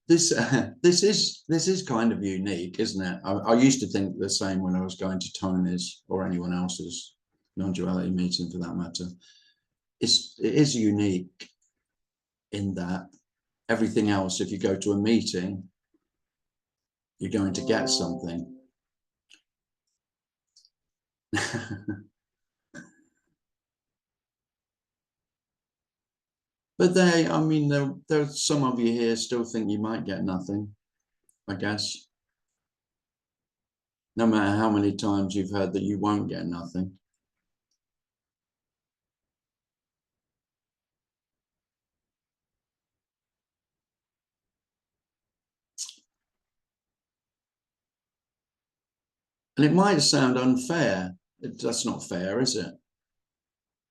This is kind of unique, isn't it? I used to think the same when I was going to Tony's or anyone else's non-duality meeting, for that matter. It is unique in that everything else, if you go to a meeting, you're going to get something. But I mean, there's some of you here still think you might get nothing, I guess. No matter how many times you've heard that you won't get nothing. And it might sound unfair. That's not fair, is it?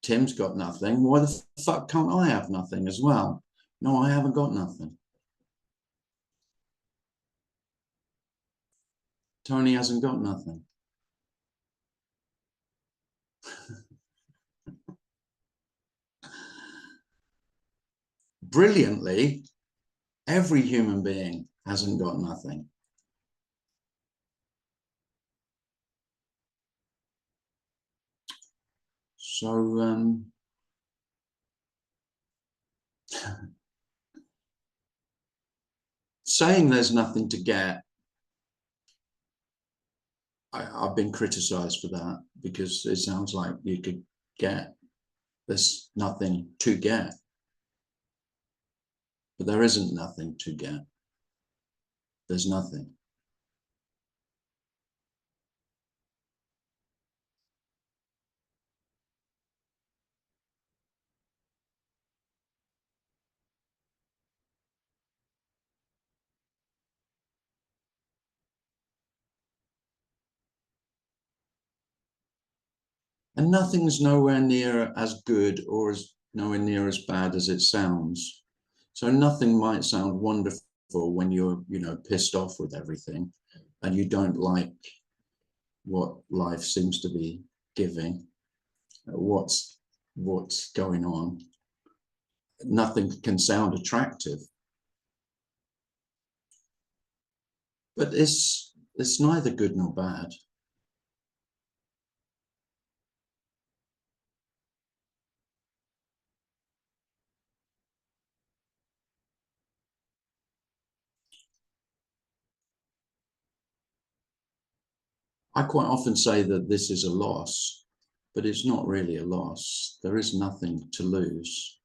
Tim's got nothing. Why the fuck can't I have nothing as well? No, I haven't got nothing. Tony hasn't got nothing. Brilliantly, every human being hasn't got nothing. So, saying there's nothing to get, I've been criticized for that, because it sounds like you could get, there's nothing to get. But there isn't nothing to get. There's nothing. And nothing's nowhere near as good or as nowhere near as bad as it sounds. So nothing might sound wonderful when you're, pissed off with everything and you don't like what life seems to be giving, what's going on. Nothing can sound attractive. But it's neither good nor bad. I quite often say that this is a loss, but it's not really a loss. There is nothing to lose.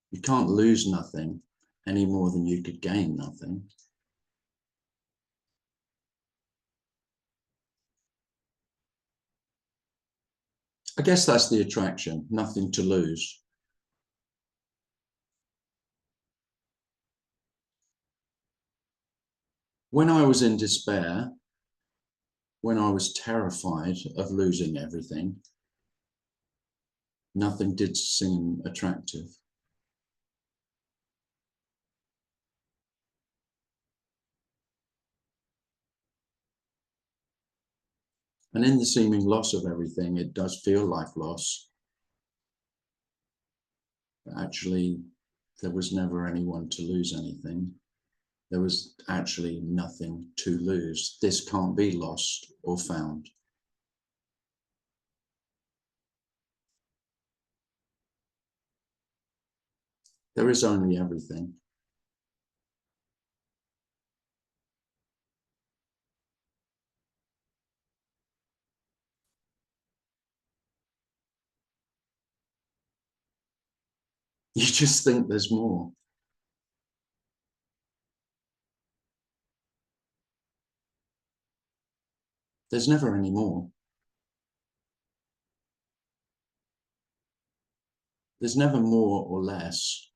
You can't lose nothing any more than you could gain nothing. I guess that's the attraction, nothing to lose. When I was in despair, when I was terrified of losing everything, nothing did seem attractive. And in the seeming loss of everything, it does feel like loss. But actually, there was never anyone to lose anything. There was actually nothing to lose. This can't be lost or found. There is only everything. You just think there's more. There's never any more. There's never more or less.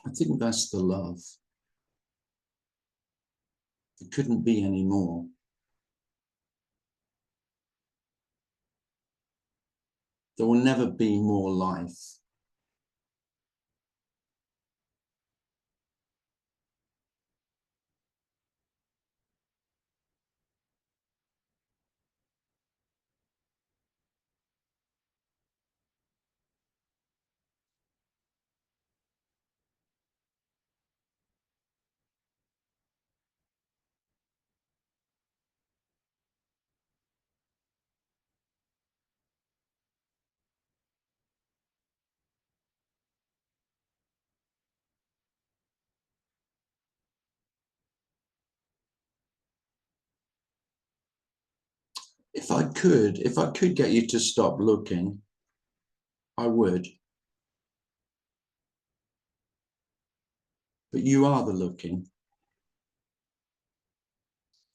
I think that's the love. It couldn't be any more. There will never be more life. If I could get you to stop looking, I would. But you are the looking.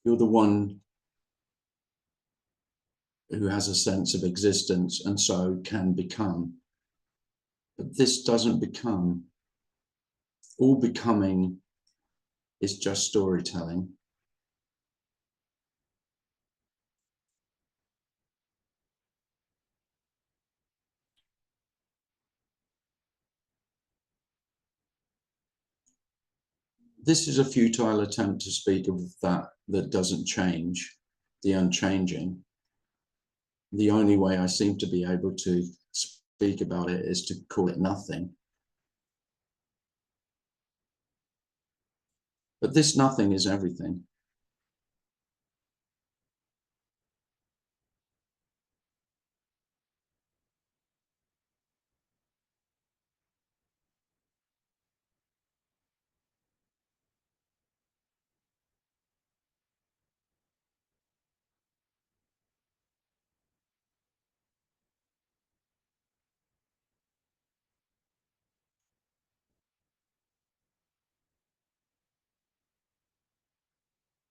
You're the one who has a sense of existence and so can become. But this doesn't become. All becoming is just storytelling. This is a futile attempt to speak of that doesn't change, the unchanging. The only way I seem to be able to speak about it is to call it nothing. But this nothing is everything.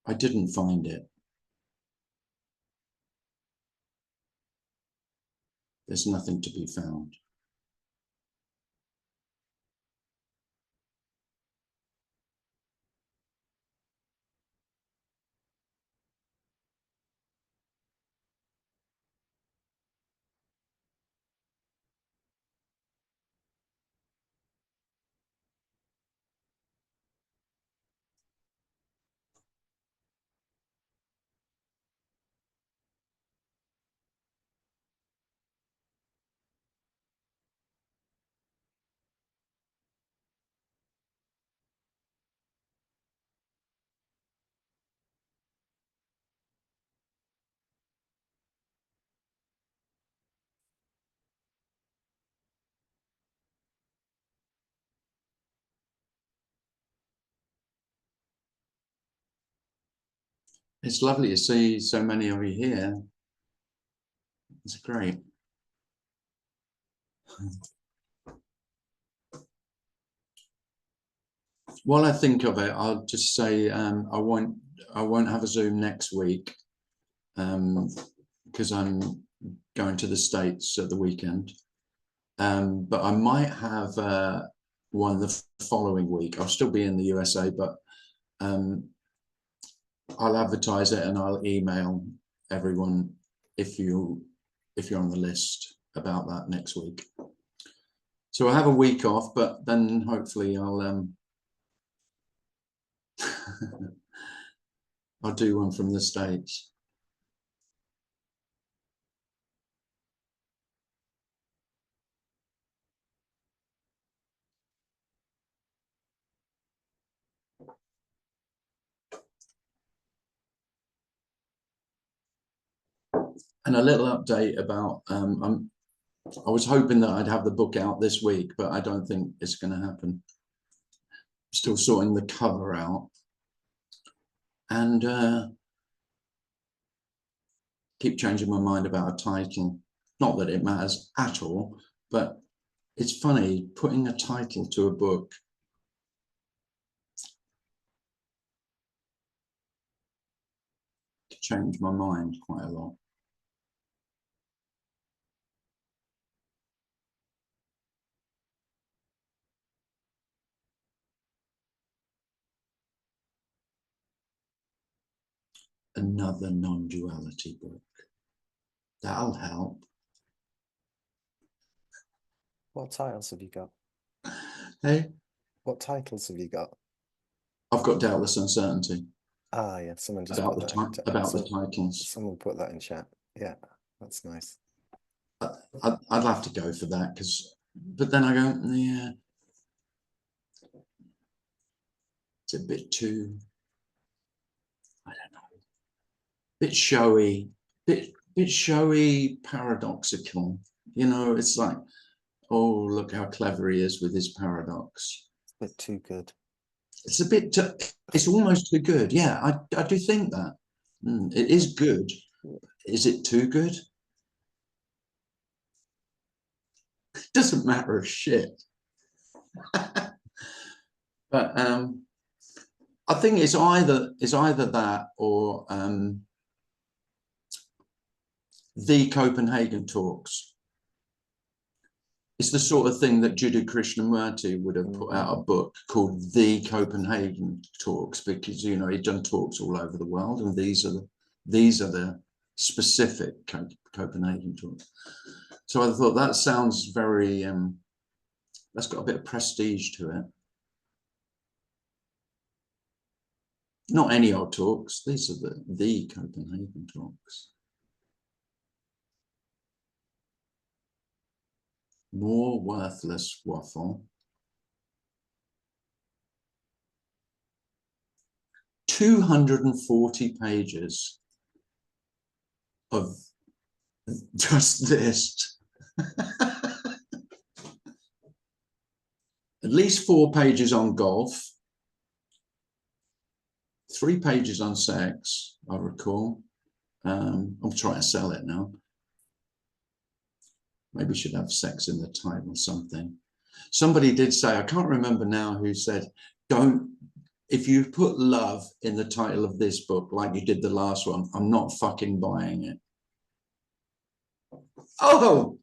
I didn't find it. There's nothing to be found. It's lovely to see so many of you here. It's great. While I think of it, I'll just say I won't have a Zoom next week because I'm going to the States at the weekend. But I might have one the following week. I'll still be in the USA, but I'll advertise it and I'll email everyone if you're on the list about that next week. So I'll have a week off, but then hopefully I'll I'll do one from the States. And a little update about I was hoping that I'd have the book out this week, but I don't think it's going to happen. Still sorting the cover out, and keep changing my mind about a title. Not that it matters at all, but it's funny putting a title to a book. To change my mind quite a lot. Another non-duality book. That'll help. What titles have you got? Hey? What titles have you got? I've got Doubtless Uncertainty. Ah, yeah, someone just about put the titles. Someone put that in chat. Yeah, that's nice. I'd have to go for that but then I go, yeah, it's a bit too, I don't know, bit showy, paradoxical. You know, it's like, oh, look how clever he is with his paradox. It's a bit too good. It's a bit, it's almost too good. Yeah, I do think that. It is good. Is it too good? It doesn't matter a shit. But I think it's either that or the Copenhagen talks. It's the sort of thing that Jiddu Krishnamurti would have put out a book called The Copenhagen Talks, because, you know, he'd done talks all over the world, and these are the specific Copenhagen talks. So I thought that sounds very, that's got a bit of prestige to it. Not any old talks. These are the Copenhagen talks. More worthless waffle. 240 pages of just this. At least 4 pages on golf. 3 pages on sex, I recall. I'm trying to sell it now. Maybe we should have sex in the title or something. Somebody did say, I can't remember now who said, if you put love in the title of this book, like you did the last one, I'm not fucking buying it. Oh,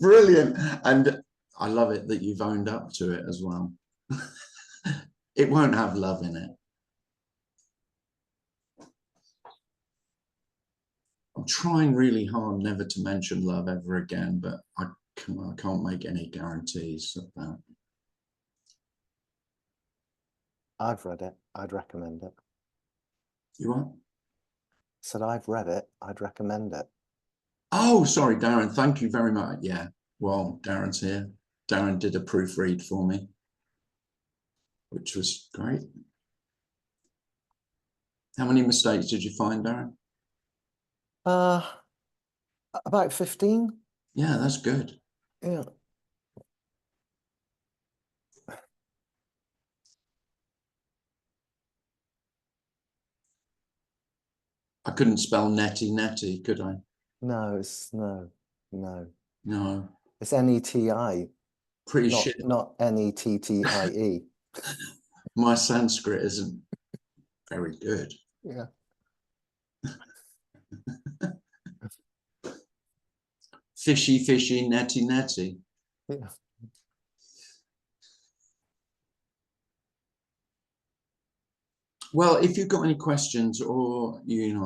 brilliant. And I love it that you've owned up to it as well. It won't have love in it. I'm trying really hard never to mention love ever again, but I can't make any guarantees of that. I've read it. I'd recommend it. You what? Said I've read it. I'd recommend it. Oh, sorry, Darren. Thank you very much. Yeah. Well, Darren's here. Darren did a proofread for me, which was great. How many mistakes did you find, Darren? About 15. Yeah, that's good. Yeah. I couldn't spell netty, could I? No, it's no. No. It's N-E-T-I. Pretty shit. Not N-E-T-T-I-E. My Sanskrit isn't very good. Yeah. Fishy, netty. Yeah. Well, if you've got any questions, or you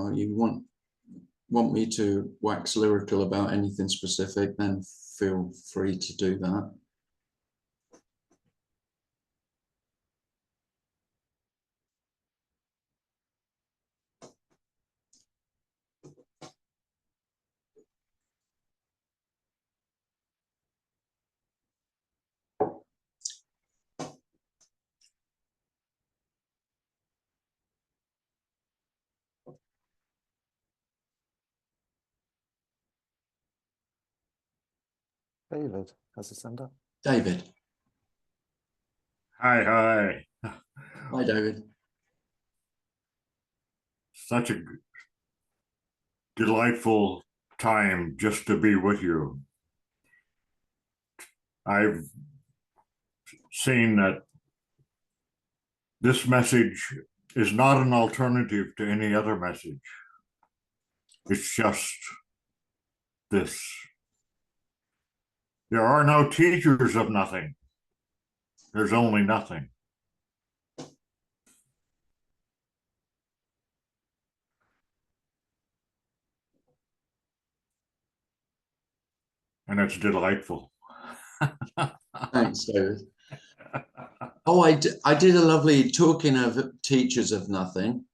want me to wax lyrical about anything specific, then feel free to do that. David has his hand up. David. Hi. Hi, David. Such a delightful time just to be with you. I've seen that this message is not an alternative to any other message. It's just this. There are no teachers of nothing. There's only nothing. And it's delightful. Thanks, David. Oh, I did a lovely, talking of teachers of nothing,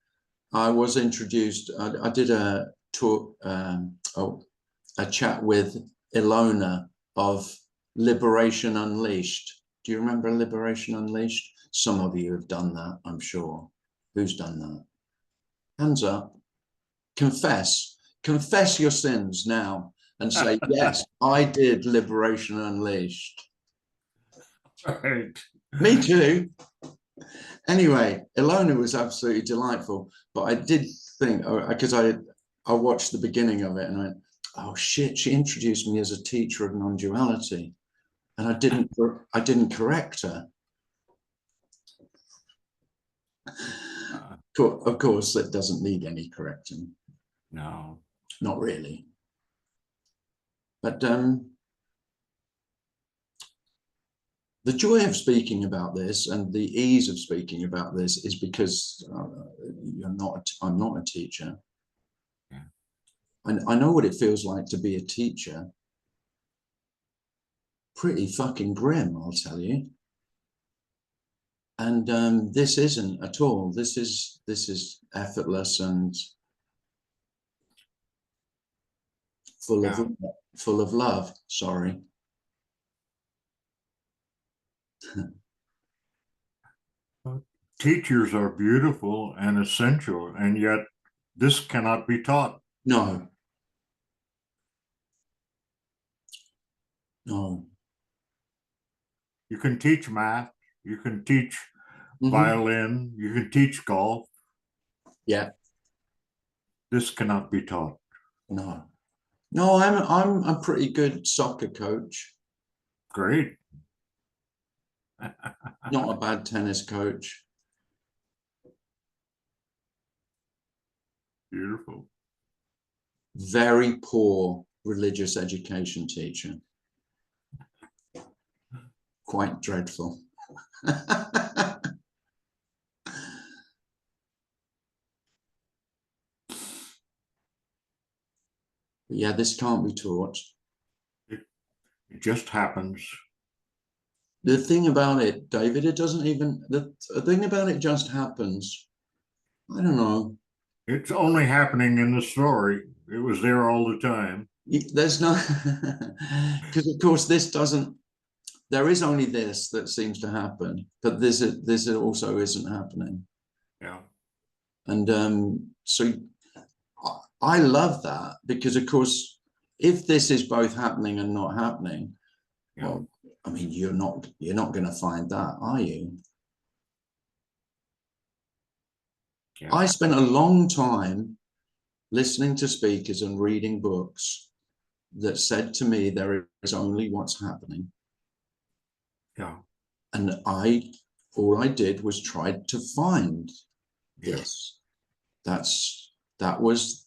I was introduced, I did a talk, a chat with Ilona of Liberation Unleashed. Do you remember Liberation Unleashed? Some of you have done that, I'm sure. Who's done that? Hands up. Confess your sins now and say, yes, I did Liberation Unleashed. Right. Me too. Anyway, Ilona was absolutely delightful, but I did think, because I watched the beginning of it and I went, oh shit, she introduced me as a teacher of non-duality. And I didn't correct her. Of course, that doesn't need any correcting. No. Not really. But the joy of speaking about this and the ease of speaking about this is because I'm not a teacher. Yeah. And I know what it feels like to be a teacher. Pretty fucking grim, I'll tell you. And this isn't at all. This is effortless and full of love. Sorry. Teachers are beautiful and essential, and yet this cannot be taught. No. No. You can teach math, you can teach violin, you can teach golf. Yeah. This cannot be taught. No. No, I'm a pretty good soccer coach. Great. Not a bad tennis coach. Beautiful. Very poor religious education teacher. Quite dreadful. Yeah, this can't be taught. It just happens. The thing about it, David, it doesn't even, the thing about it just happens. I don't know. It's only happening in the story. It was there all the time. There's no, because of course this doesn't, there is only this that seems to happen, but this also isn't happening. Yeah. And so I love that, because of course, if this is both happening and not happening, Yeah. well, I mean, you're not going to find that, are you? Yeah. I spent a long time listening to speakers and reading books that said to me, there is only what's happening. Yeah. And all I did was try to find this. That was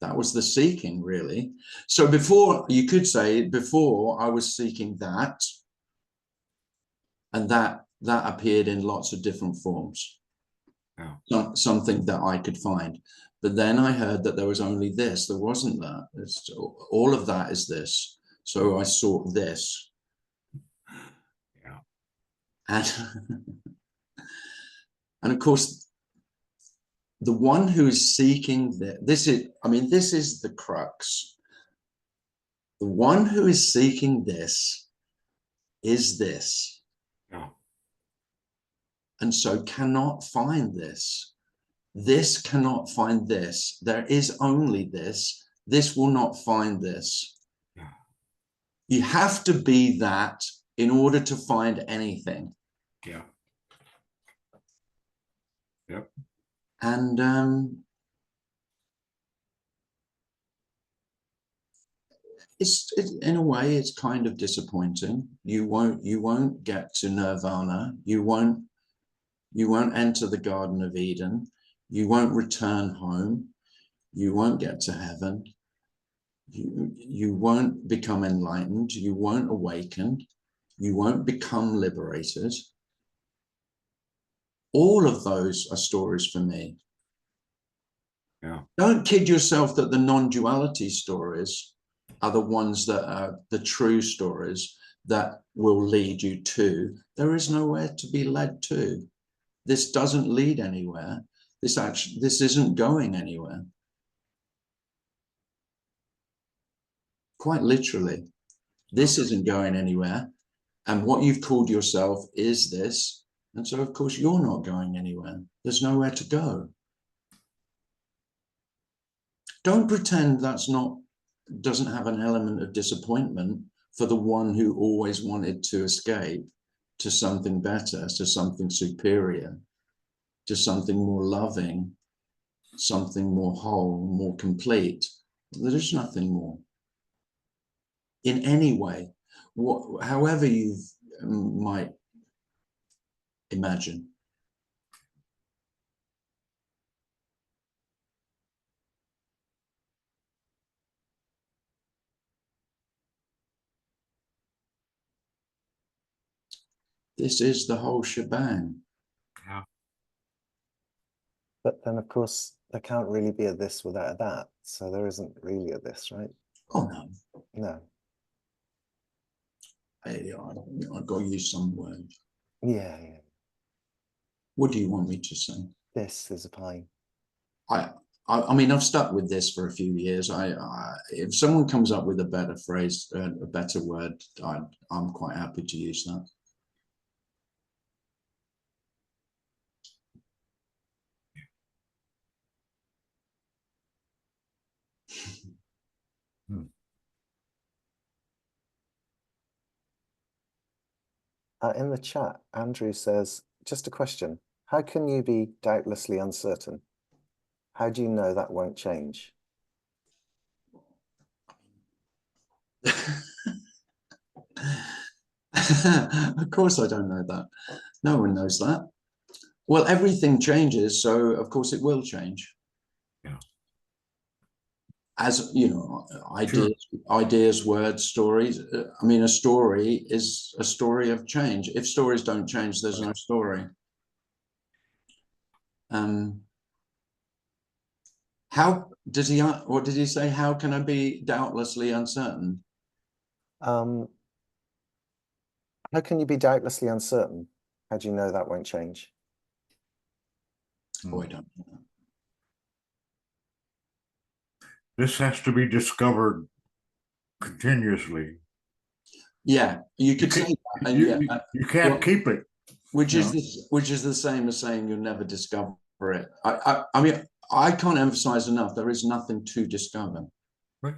the seeking, really. So before, you could say, before I was seeking that, and that appeared in lots of different forms. Yeah. Something that I could find. But then I heard that there was only this. There wasn't that. All of that is this. So I sought this. Yeah. And of course, the one who is seeking this is the crux. The one who is seeking this is this. Yeah. And so cannot find this. This cannot find this. There is only this. This will not find this. Yeah. You have to be that in order to find anything. Yeah. Yep. And in a way, it's kind of disappointing. You won't get to nirvana. You won't enter the Garden of Eden. You won't return home. You won't get to heaven. You won't become enlightened. You won't awaken. You won't become liberated. All of those are stories for me. Yeah. Don't kid yourself that the non-duality stories are the ones that are the true stories that will lead you to. There is nowhere to be led to. This doesn't lead anywhere. This isn't going anywhere. Quite literally, this isn't going anywhere. And what you've called yourself is this. And so, of course, you're not going anywhere. There's nowhere to go. Don't pretend doesn't have an element of disappointment for the one who always wanted to escape to something better, to something superior, to something more loving, something more whole, more complete. There is nothing more in any way, however you might imagine. This is the whole shebang. Yeah. But then, of course, there can't really be a this without a that. So there isn't really a this, right? Oh, no. No. I've got to use some word. Yeah, yeah. What do you want me to say? This is a pie. I mean, I've stuck with this for a few years. If someone comes up with a better phrase, a better word, I'm quite happy to use that. In the chat, Andrew says, just a question. How can you be doubtlessly uncertain? How do you know that won't change? Of course I don't know that. No one knows that. Well, everything changes, so of course it will change. Yeah. As you know, ideas, words, stories. I mean, a story is a story of change. If stories don't change, there's no story. How does he? What did he say? How can I be doubtlessly uncertain? How can you be doubtlessly uncertain? How do you know that won't change? Oh, I don't know. This has to be discovered continuously. Yeah, you could say that. And you can't keep it. Which is the same as saying you'll never discover it. I mean, I can't emphasize enough. There is nothing to discover. Right.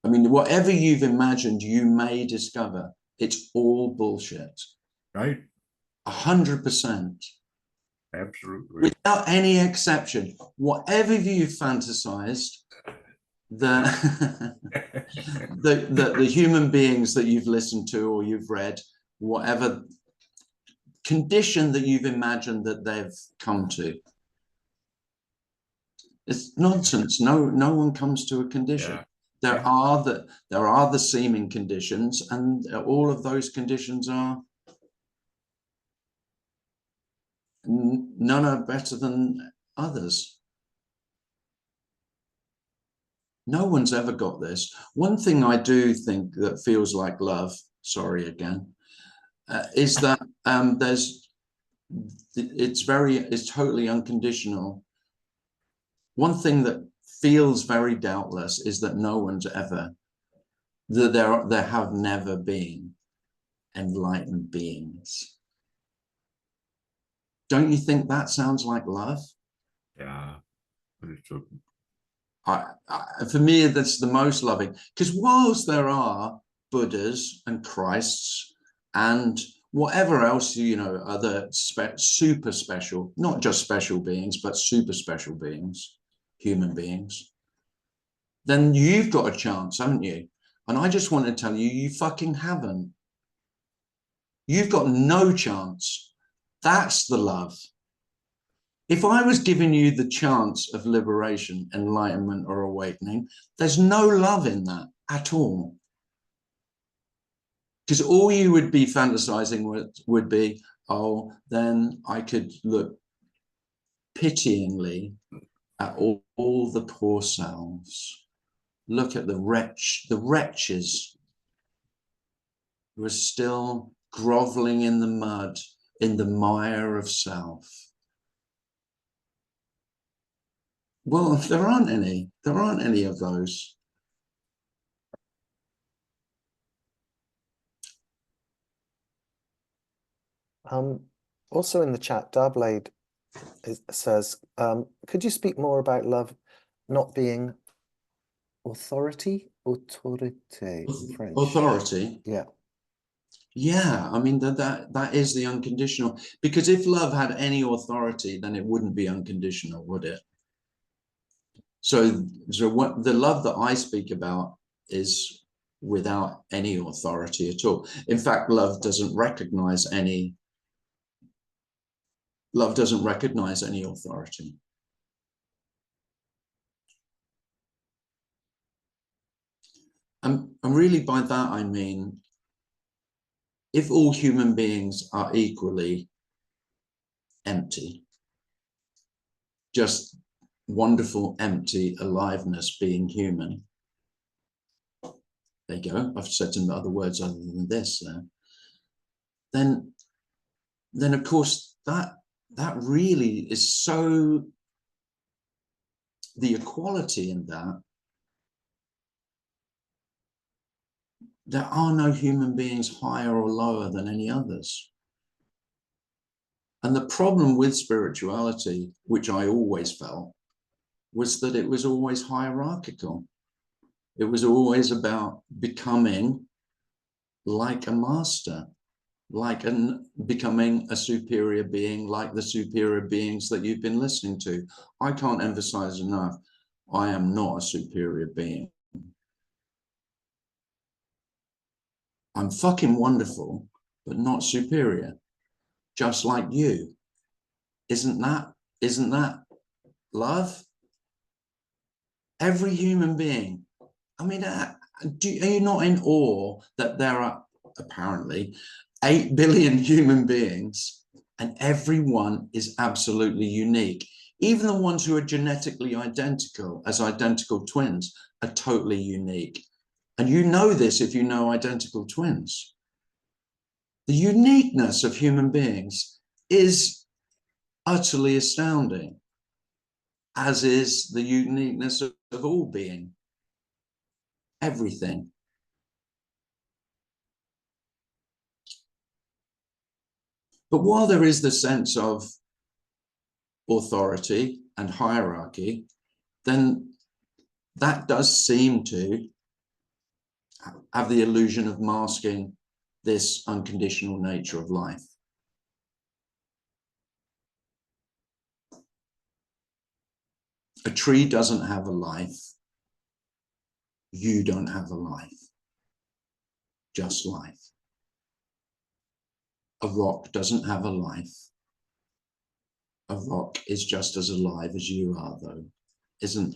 I mean, whatever you've imagined, you may discover. It's all bullshit. Right. 100%. Absolutely. Without any exception, whatever you've fantasized, the human beings that you've listened to or you've read, whatever condition that you've imagined that they've come to, it's nonsense. No one comes to a condition. Yeah. There are the seeming conditions, and all of those conditions are none are better than others. No one's ever got this. One thing I do think that feels like love, sorry again, is that it's totally unconditional. One thing that feels very doubtless is that no one's ever, that there have never been enlightened beings. Don't you think that sounds like love? Yeah. For me, that's the most loving, because whilst there are Buddhas and Christs and whatever else, you know, other super special, not just special beings, but super special beings, human beings, then you've got a chance, haven't you? And I just want to tell you, you fucking haven't. You've got no chance. That's the love. If I was giving you the chance of liberation, enlightenment, or awakening, there's no love in that at all. Because all you would be fantasizing would be, oh, then I could look pityingly at all the poor souls. Look at the wretches who are still groveling in the mud, in the mire of self. Well, there aren't any. There aren't any of those. Also in the chat, Darblade says, could you speak more about love not being authority in French? Authority? Yeah. Yeah, I mean, that is the unconditional. Because if love had any authority, then it wouldn't be unconditional, would it? So what the love that I speak about is without any authority at all. In fact, love doesn't recognize any authority. And really by that I mean, if all human beings are equally empty, just wonderful empty aliveness being human, there you go, I've said some other words other than this, then of course that really is so, the equality in that, there are no human beings higher or lower than any others. And the problem with spirituality, which I always felt, was that it was always hierarchical. It was always about becoming like a master, becoming a superior being, like the superior beings that you've been listening to. I can't emphasize enough, I am not a superior being. I'm fucking wonderful, but not superior, just like you. Isn't that love? Every human being. I mean, are you not in awe that there are apparently 8 billion human beings and everyone is absolutely unique? Even the ones who are genetically identical, as identical twins, are totally unique. And you know this if you know identical twins. The uniqueness of human beings is utterly astounding, as is the uniqueness of all being, everything. But while there is the sense of authority and hierarchy, then that does seem to have the illusion of masking this unconditional nature of life. A tree doesn't have a life. You don't have a life. Just life. A rock doesn't have a life. A rock is just as alive as you are, though.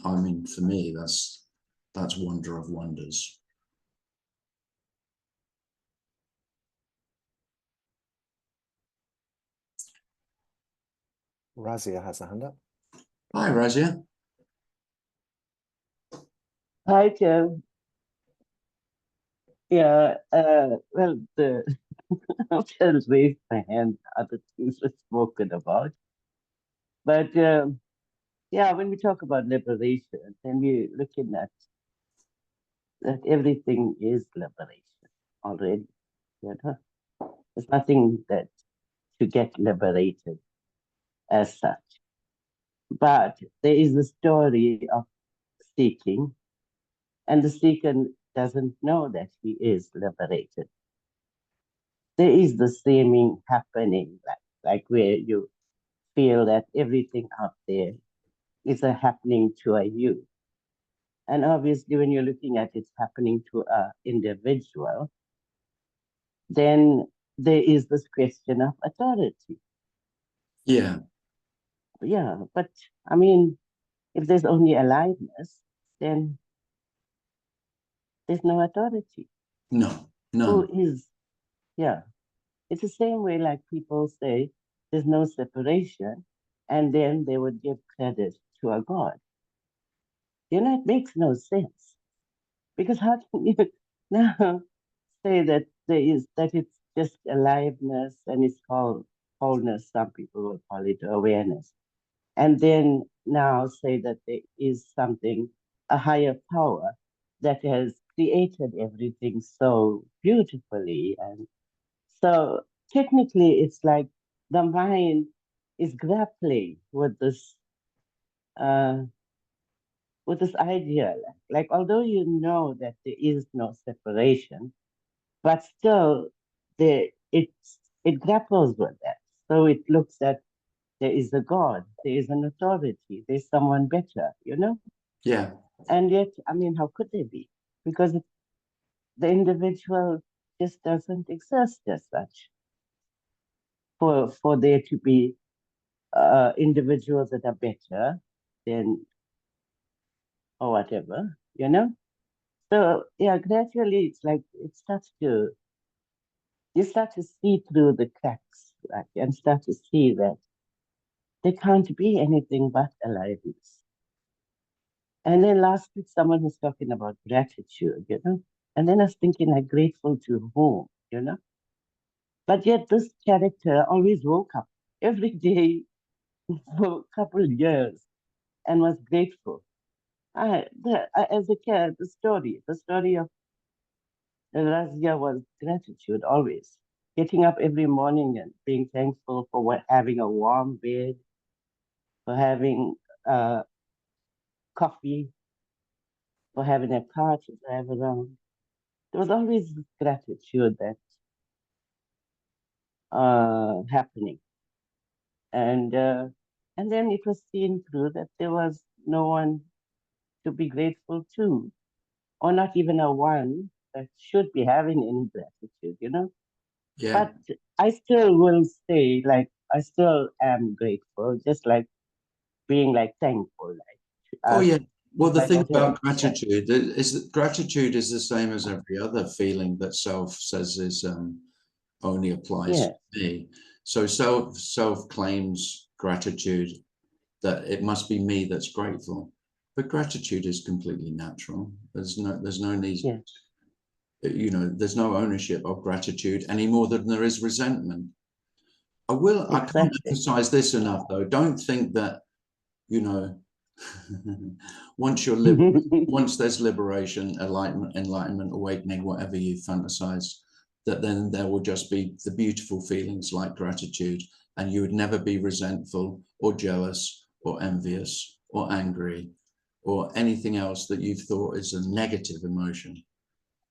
I mean, for me, that's wonder of wonders. Razia has a hand up. Hi, Razia. Hi, Joe. Yeah, well, I'll just raise my hand, other things were spoken about. But yeah, when we talk about liberation, then we're looking at that everything is liberation already. You know? There's nothing that to get liberated as such. But there is the story of seeking, and the seeker doesn't know that he is liberated. There is the seeming happening, like where you feel that everything out there is a happening to a you. And obviously, when you're looking at it happening to an individual, then there is this question of authority. Yeah. Yeah, but I mean, if there's only aliveness, then there's no authority. No, none. Who is, yeah. It's the same way like people say there's no separation, and then they would give credit to a God. You know, it makes no sense. Because how can you now say that it's just aliveness and it's called wholeness, some people will call it awareness. And then now say that there is something, a higher power that has created everything so beautifully. And so technically it's like the mind is grappling with this idea. Like although you know that there is no separation, but still it grapples with that. So it looks at there is a God, there is an authority, there's someone better, you know? Yeah. And yet, I mean, how could they be? Because the individual just doesn't exist as such. For there to be individuals that are better than or whatever, you know? So yeah, gradually it's like you start to see through the cracks, right? And start to see that there can't be anything but aliveness. And then last week someone was talking about gratitude, you know? And then I was thinking, like, grateful to whom, you know? But yet this character always woke up every day for a couple of years and was grateful. As a kid, the story of Razia was gratitude always. Getting up every morning and being thankful for having a warm bed, for having coffee, for having a car to drive around. There was always this gratitude that happening, and then it was seen through that there was no one to be grateful to, or not even a one that should be having any gratitude, you know. Yeah. But I still will say, like, I still am grateful, just like being like thankful, like Oh yeah. Well, the like thing whatever. about gratitude is that gratitude is the same as every other feeling that self says is only applies Yeah. to me. So self claims gratitude that it must be me that's grateful, but gratitude is completely natural. There's no need. Yeah. You know, there's no ownership of gratitude any more than there is resentment. I can't emphasize this enough though. Don't think that, you know, once there's liberation, enlightenment, awakening, whatever you fantasize, that then there will just be the beautiful feelings like gratitude, and you would never be resentful or jealous or envious or angry or anything else that you've thought is a negative emotion.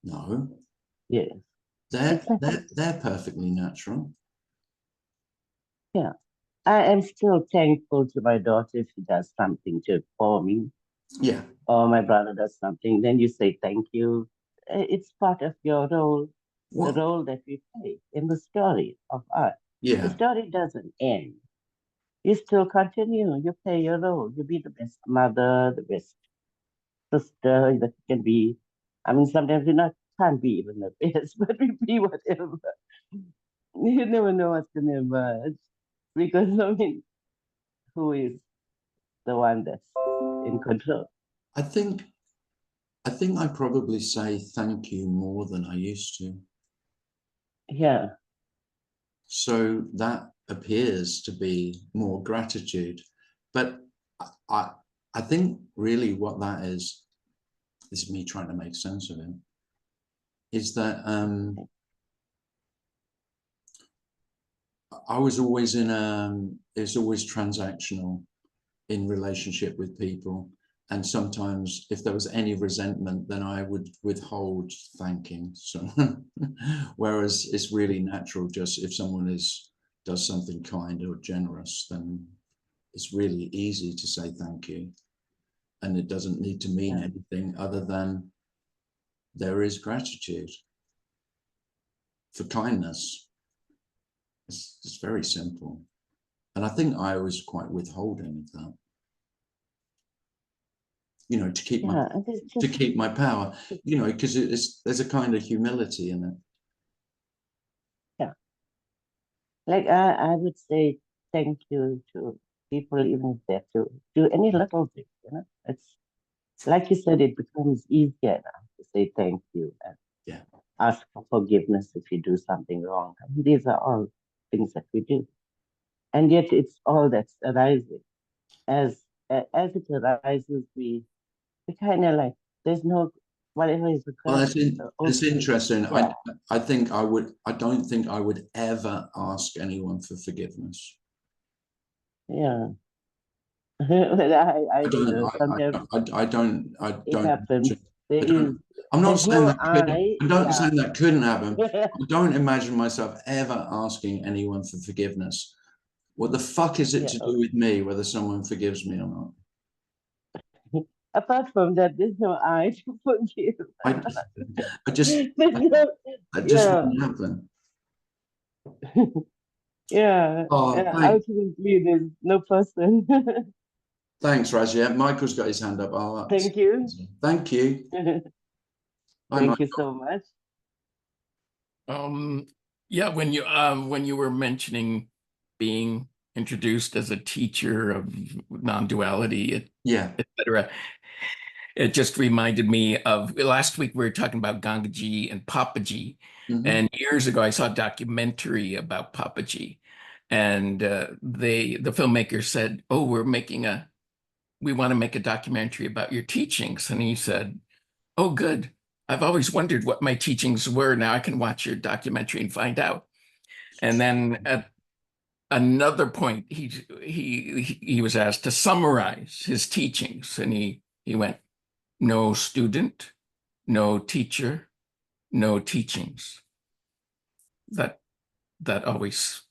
No. Yeah. They're perfectly natural. Yeah. I am still thankful to my daughter if she does something for me. Yeah. Or my brother does something, then you say thank you. It's part of your role, the role that we play in the story of art. Yeah. The story doesn't end. You still continue. You play your role. You be the best mother, the best sister that you can be. I mean, sometimes we can't be even the best, but we be whatever. You never know what's going to emerge. Because, I mean, who is the one that's in control? I think I probably say thank you more than I used to. Yeah. So that appears to be more gratitude. But I think really what that is me trying to make sense of it, is that I was always it's always transactional in relationship with people. And sometimes if there was any resentment, then I would withhold thanking someone. Whereas it's really natural, just if someone does something kind or generous, then it's really easy to say thank you. And it doesn't need to mean anything other than there is gratitude for kindness. It's very simple. And I think I was quite withholding of that. You know, to keep my power, you know, because there's a kind of humility in it. Yeah. Like I would say thank you to people, even if they have to do any little thing, you know. It's like you said, it becomes easier now to say thank you and ask for forgiveness if you do something wrong. I mean, these are all things that we do. And yet it's all that's arising. As it arises, we kind of like, there's no, whatever is occurring. Well, that's interesting. Yeah. I don't think I would ever ask anyone for forgiveness. Yeah. I don't. It happens. I'm not saying that couldn't happen. I don't imagine myself ever asking anyone for forgiveness. What the fuck is it to do with me whether someone forgives me or not? apart from that, there's no I to forgive. I just, There's no, that just yeah, wouldn't happen. yeah. Oh, thanks. Ultimately, there's no person. Thanks, Razia. Michael's got his hand up. Oh, Thank you. thank you. Hi, Thank you Michael. so much. Yeah, when you were mentioning being introduced as a teacher of non-duality, Yeah. etc., it just reminded me of last week we were talking about Gangaji and Papaji. And years ago I saw a documentary about Papaji, and the filmmaker said, "Oh, we want to make a documentary about your teachings." And he said, "Oh, good. I've always wondered what my teachings were. Now I can watch your documentary and find out." And then at another point, he was asked to summarize his teachings, and he went, "No student, no teacher, no teachings." That always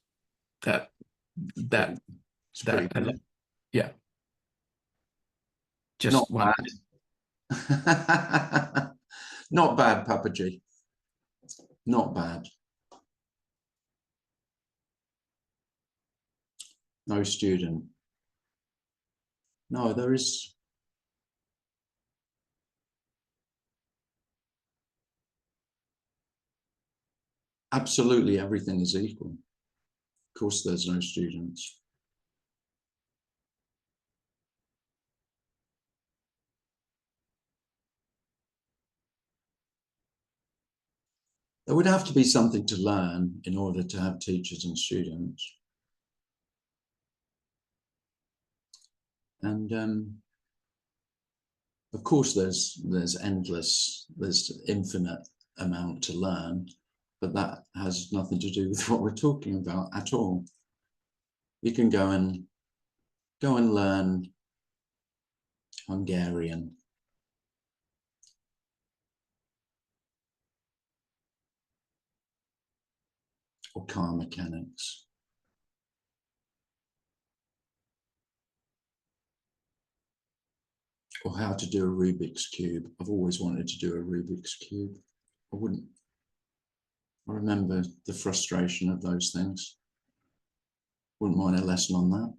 that It's pretty good. yeah. Just Not one. bad. Not bad, Papaji. Not bad. No student. No, there is. Absolutely everything is equal. Of course, there's no students. There would have to be something to learn in order to have teachers and students. And of course, there's infinite amount to learn, but that has nothing to do with what we're talking about at all. You can go and learn Hungarian. Or car mechanics. Or how to do a Rubik's Cube. I've always wanted to do a Rubik's Cube. I remember the frustration of those things. Wouldn't mind a lesson on that.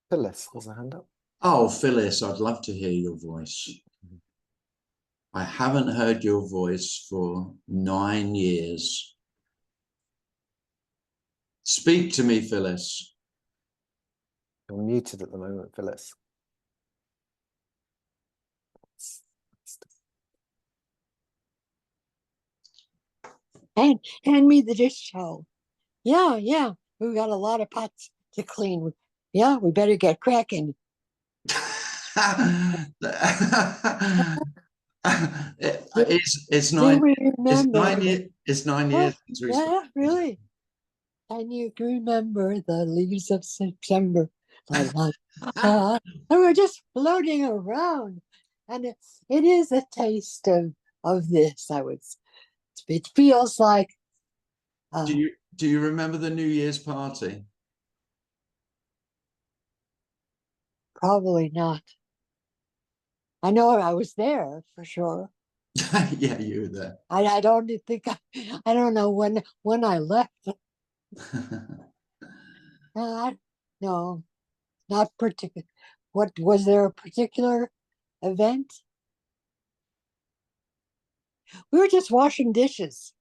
Phyllis has a hand up. Oh, Phyllis, I'd love to hear your voice. I haven't heard your voice for 9 years. Speak to me, Phyllis. You're muted at the moment, Phyllis. And hand me the dish towel. Yeah. We've got a lot of pots to clean. Yeah, we better get cracking. It's 9 years. It's 9 years since we yeah, really. And you can remember the leaves of September. And we're just floating around. And it is a taste of this, I would say. It feels like. Do you remember the New Year's party? Probably not. I know I was there for sure. Yeah, you were there. I don't think I don't know when I left. No, not particular. What was there a particular event? We were just washing dishes.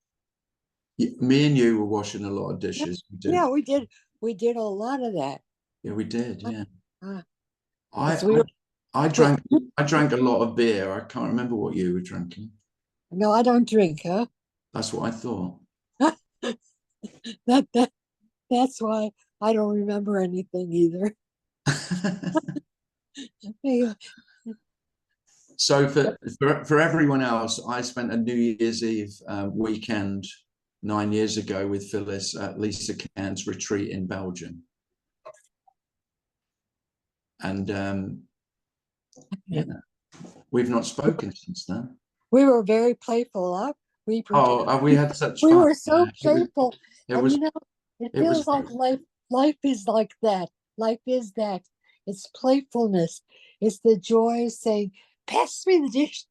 Me and you were washing a lot of dishes. Yeah, we did. We did a lot of that. Yeah, we did. Yeah. I drank a lot of beer. I can't remember what you were drinking. No, I don't drink, huh? That's what I thought. That's why I don't remember anything either. Yeah. So for everyone else, I spent a New Year's Eve weekend 9 years ago with Phyllis at Lisa Cairns' retreat in Belgium. And yeah, we've not spoken since then. We were very playful, huh? We had such we fun. were so playful. It was, and you know, it it was feels like life is like that. Life is that. It's playfulness. It's the joy of saying, pass me the dish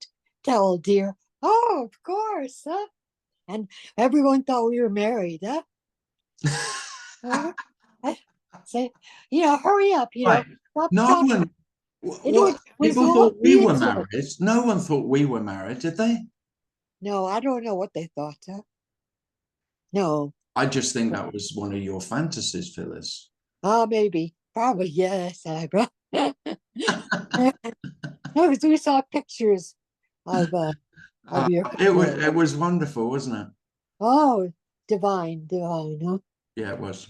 towel, dear. Oh, of course, huh? And everyone thought we were married, huh? Say, hurry up, Right. Stop No talking. one, people thought we were married. No one thought we were married, did they? No, I don't know what they thought, huh? No. I just think that was one of your fantasies, Phyllis. Oh, maybe. Probably, yes. No, because we saw pictures of your. It was wonderful, wasn't it? Oh, divine, huh? Yeah, it was.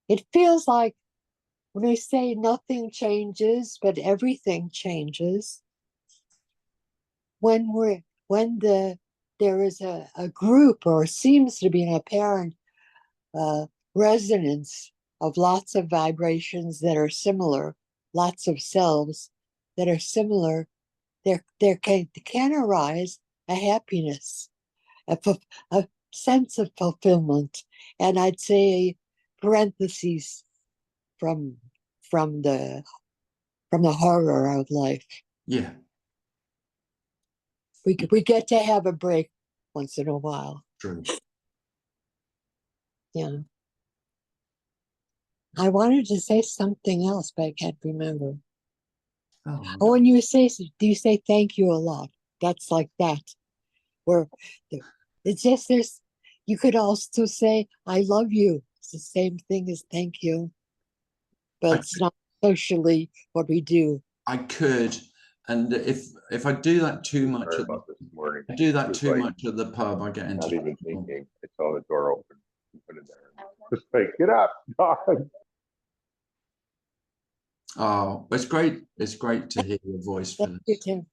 It feels like when I say nothing changes, but everything changes. When there is a group, or seems to be an apparent resonance of lots of vibrations that are similar, lots of selves that are similar, there can arise a happiness, a sense of fulfillment, and I'd say parentheses from the horror of life. Yeah. We get to have a break once in a while. True. Yeah. I wanted to say something else, but I can't remember. Oh, when do you say thank you a lot? That's like that. Where it's just you could also say I love you. It's the same thing as thank you, but it's not socially what we do. I could, and if I do that too much, much at the pub, I get into not even thinking. I saw the door open, put it there. Just like, get up, dog. Oh, it's great. It's great to hear your voice, Phyllis. Thank you, Tim.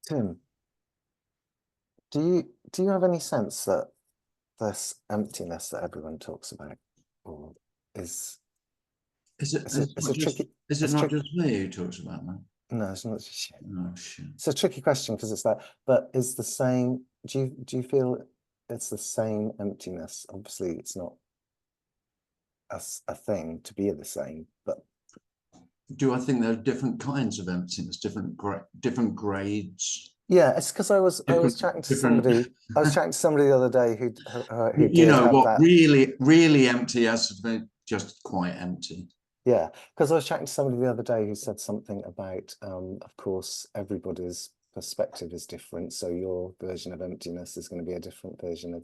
Tim, do you have any sense that this emptiness that everyone talks about, or is it not just me who talks about that? No, it's not just you. Oh shit. It's a tricky question because it's that, but is the same, do you feel it's the same emptiness? Obviously it's not a thing to be the same, but do I think there are different kinds of emptiness, different grades? Yeah, it's because I was chatting to somebody. I was chatting to somebody the other day who you know what, that. really empty has to be just quite empty. Yeah, because I was chatting to somebody the other day who said something about, of course, everybody's perspective is different, so your version of emptiness is going to be a different version of.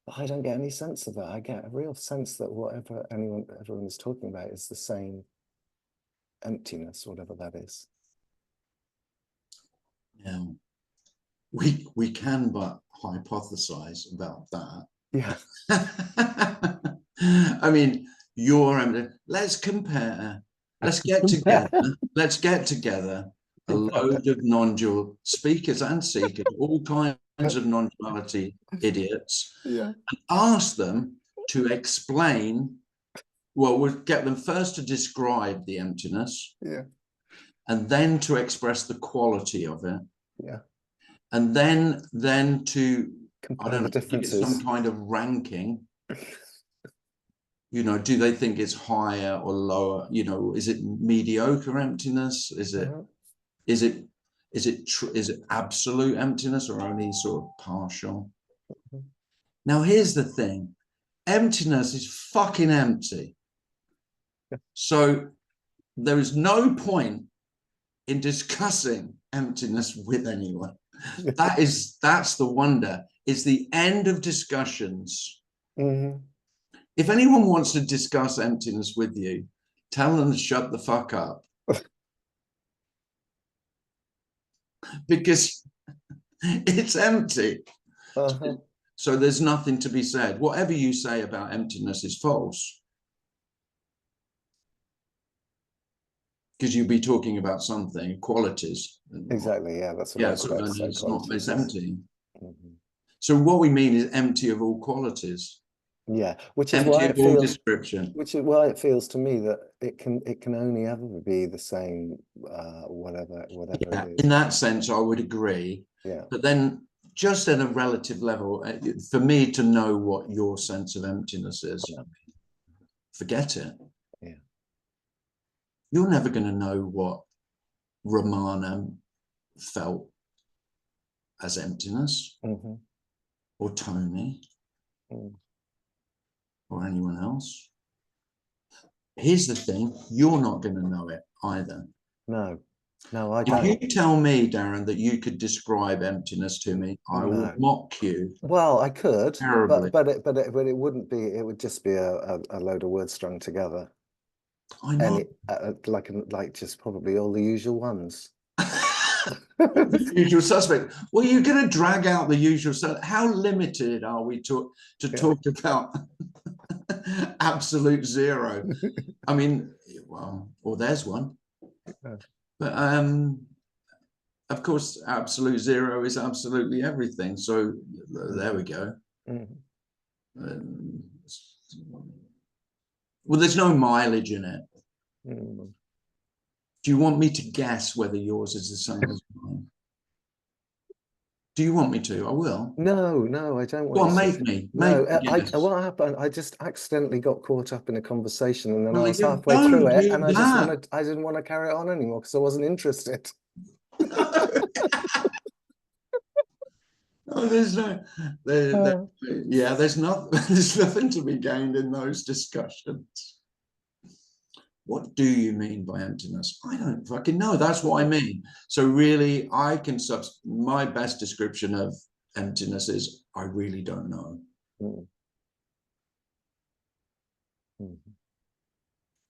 But I don't get any sense of that. I get a real sense that whatever everyone is talking about is the same emptiness, whatever that is. Yeah. We can but hypothesize about that. Yeah. I mean, let's compare. Let's get together. Let's get together a load of non-dual speakers and seekers, all kinds of non-duality idiots, yeah, and ask them to explain. Well, we'll get them first to describe the emptiness, yeah, and then to express the quality of it. Yeah. And then to compare the differences. Some kind of ranking You know, do they think it's higher or lower? You know, is it mediocre emptiness? Is it is it absolute emptiness, or only sort of partial? Now, here's the thing. Emptiness is fucking empty. So there is no point in discussing emptiness with anyone. That's the wonder. It's the end of discussions. If anyone wants to discuss emptiness with you, tell them to shut the fuck up. Because it's empty. So there's nothing to be said. Whatever you say about emptiness is false. Because you'd be talking about something, qualities. Exactly, yeah, that's what I was about to say. It's not, it's empty. So what we mean is empty of all qualities. Yeah, which is Empty why of it all feels description. which is why it feels to me that it can only ever be the same, whatever Yeah, it is. in that sense, I would agree. Yeah. But then just at a relative level, for me to know what your sense of emptiness is, forget it. Yeah. You're never going to know what Romana felt as emptiness, or Tony, or anyone else. Here's the thing, you're not going to know it either. No, I don't. If you tell me, Darren, that you could describe emptiness to me, I will mock you. Well, I could, terribly. but it wouldn't be. It would just be a load of words strung together. I know. Like just probably all the usual ones. The usual suspect. Well, you're going to drag out the usual suspect. How limited are we to talk about absolute zero? I mean, well, there's one. But of course, absolute zero is absolutely everything. So there we go. Well, there's no mileage in it. Do you want me to guess whether yours is the same as mine? Do you want me to? I will. No, I don't want. Well, make me. What happened? I just accidentally got caught up in a conversation, and then I was halfway don't through it, do and that. I didn't want to carry it on anymore because I wasn't interested. Oh, there's nothing to be gained in those discussions. What do you mean by emptiness? I don't fucking know. That's what I mean. So really, my best description of emptiness is I really don't know.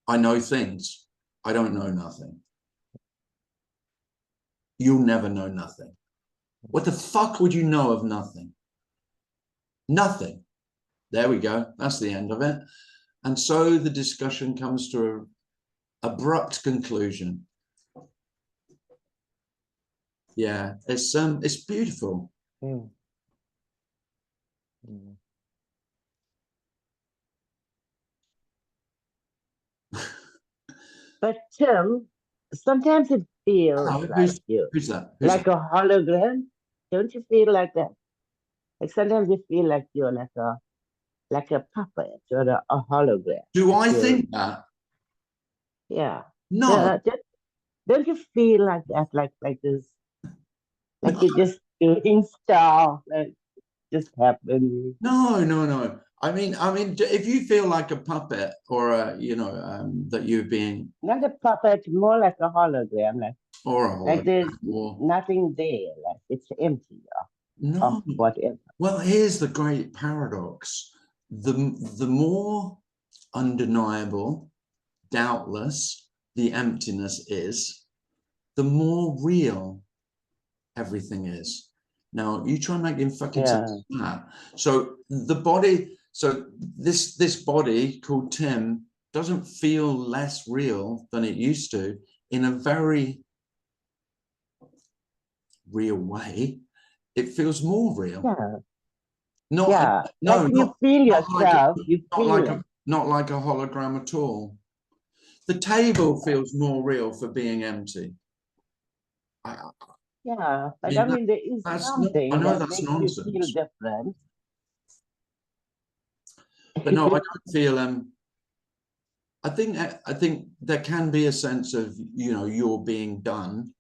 I know things. I don't know nothing. You'll never know nothing. What the fuck would you know of nothing? Nothing. There we go. That's the end of it. And so the discussion comes to an abrupt conclusion. Yeah, it's beautiful. But Tim, sometimes it feels who's that? Like a hologram. Don't you feel like that? Like sometimes you feel like you're like a puppet or a hologram. Do I think that? Yeah. No. Don't you feel like that? Like this? Like you're just doing stuff, like just happening. No. I mean, if you feel like a puppet or that you're being not a puppet, more like a hologram, like there's nothing there, like it's empty. No, whatever. Well, here's the great paradox: the more undeniable, doubtless, the emptiness is, the more real everything is. Now, you try and make him fucking sense of that. So the body. So this body called Tim doesn't feel less real than it used to in a very real way. It feels more real. Like you feel yourself. Not like a hologram at all. The table feels more real for being empty. But I mean there is something that makes you feel different. But no, I don't feel I think there can be a sense of, you know, you're being done.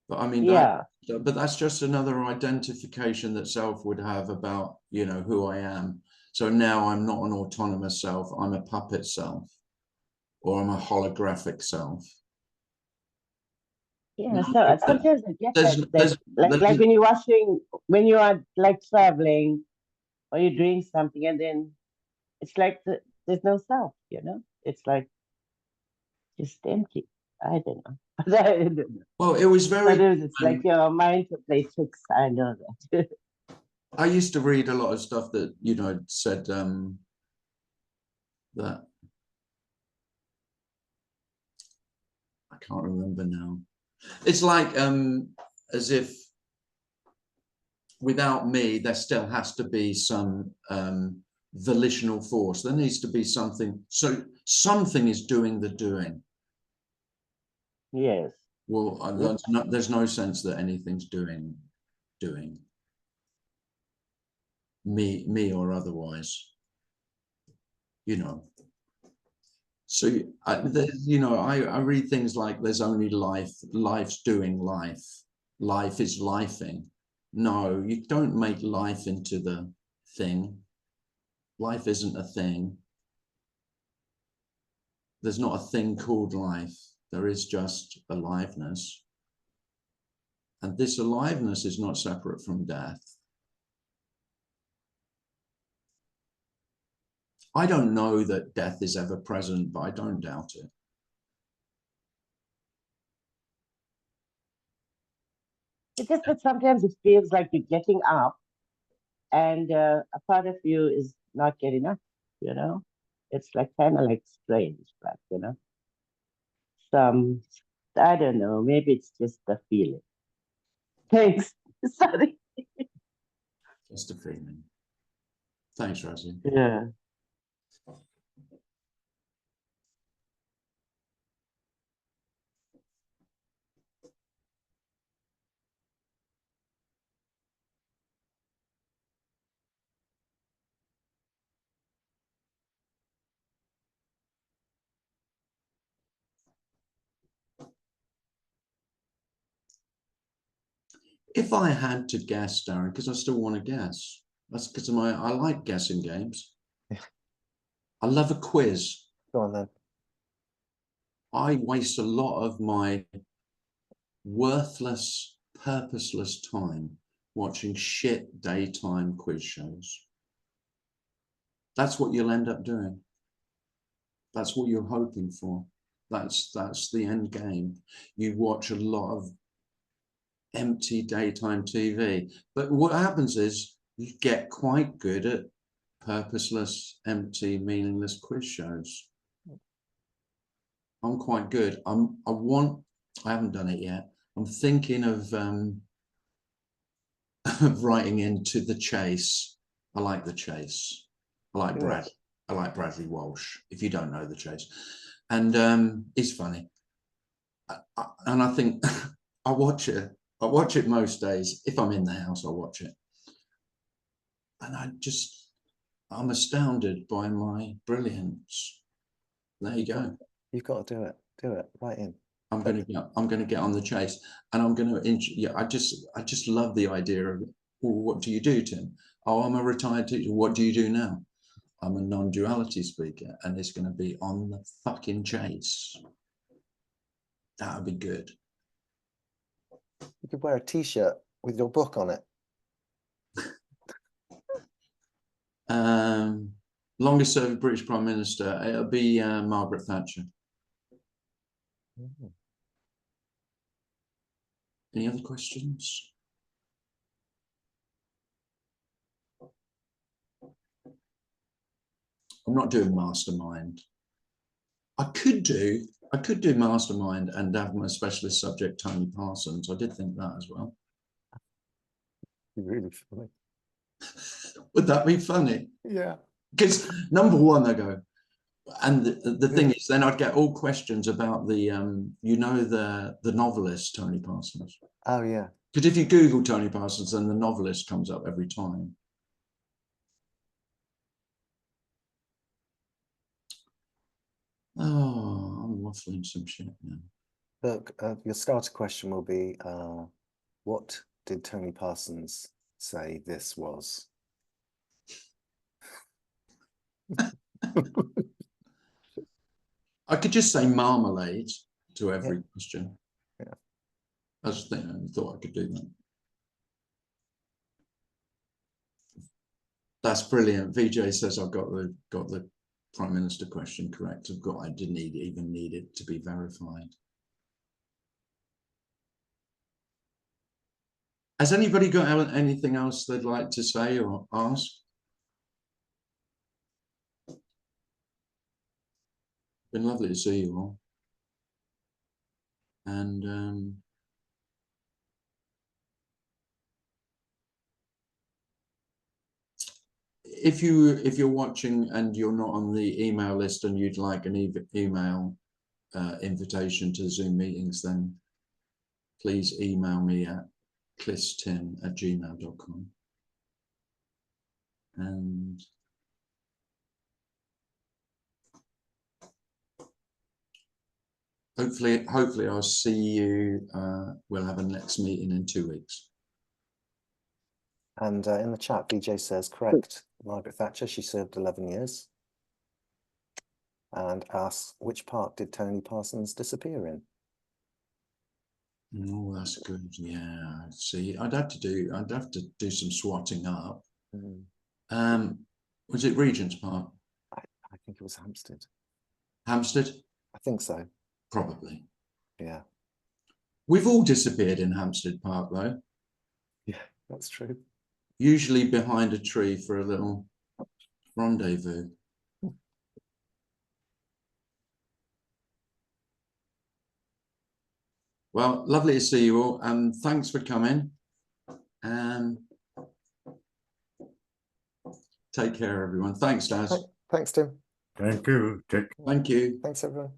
But I mean, Yeah. but that's just another identification that self would have about, you know, who I am. So now I'm not an autonomous self, I'm a puppet self, or I'm a holographic self. Yeah, so sometimes I get There's- that, there's- like when you are like traveling or you're doing something, and then it's like there's no self, you know? It's like just empty. I don't know. I don't know. Well, it was very. Sometimes it's like your mind to play tricks. I know that. I used to read a lot of stuff that, you know, said that I can't remember now. It's like as if without me, there still has to be some volitional force. There needs to be something. So something is doing the doing. Yes. Well, there's no sense that anything's doing me or otherwise, you know. So you know, I read things like there's only life's doing life is lifing. No, you don't make life into the thing. Life isn't a thing. There's not a thing called life. There is just aliveness. And this aliveness is not separate from death. I don't know that death is ever present, but I don't doubt it. It's just that sometimes it feels like you're getting up and a part of you is not getting up, you know? It's like kind of like strange, but you know? I don't know, maybe it's just the feeling. Thanks. Sorry. Just a feeling. Thanks, Rosie. Yeah. If I had to guess, Darren, because I still want to guess, that's because I like guessing games. I love a quiz. Go on then. I waste a lot of my worthless, purposeless time watching shit daytime quiz shows. That's what you'll end up doing. That's what you're hoping for. That's the end game. You watch a lot of empty daytime TV. But what happens is you get quite good at purposeless, empty, meaningless quiz shows. I'm quite good. I haven't done it yet. I'm thinking of writing into The Chase. I like The Chase. I like Brad. I like Bradley Walsh, if you don't know The Chase. And he's funny. And I think I watch it. I watch it most days. If I'm in the house, I'll watch it. And I'm astounded by my brilliance. There you go. You've got to do it. Do it. Right in. I'm going to get on The Chase, and I'm going to. I just love the idea of, well, what do you do, Tim? Oh, I'm a retired teacher. What do you do now? I'm a non-duality speaker, and it's going to be on The fucking Chase. That would be good. You could wear a T-shirt with your book on it. Longest serving British Prime Minister, it'll be Margaret Thatcher. Any other questions? I'm not doing Mastermind. I could do Mastermind and have my specialist subject Tony Parsons. I did think that as well. Really funny. Would that be funny? Yeah. Because number one, I go, and the thing is, then I'd get all questions about the you know, the novelist Tony Parsons. Oh yeah. Because if you Google Tony Parsons, then the novelist comes up every time. Oh, I'm waffling some shit now. Look, your starter question will be, what did Tony Parsons say this was? I could just say marmalade to every question. Yeah. I just think I thought I could do that. That's brilliant. VJ says I've got the Prime Minister question correct. I didn't even need it to be verified. Has anybody got anything else they'd like to say or ask? Been lovely to see you all. And if you're watching and you're not on the email list and you'd like an email invitation to Zoom meetings, then please email me at clisstim@gmail.com. And hopefully I'll see you. We'll have a next meeting in 2 weeks. And in the chat, VJ says, correct, Margaret Thatcher, she served 11 years. And asks, which part did Tony Parsons disappear in? Oh, that's good. Yeah. See, I'd have to do some swatting up. Was it Regent's Park? I think it was Hampstead. Hampstead? I think so. Probably. Yeah. We've all disappeared in Hampstead Park, though. Yeah, that's true. Usually behind a tree for a little rendezvous. Well, lovely to see you all. Thanks for coming. Take care, everyone. Thanks, Daz. Thanks, Tim. Thank you. Thank you. Thanks, everyone.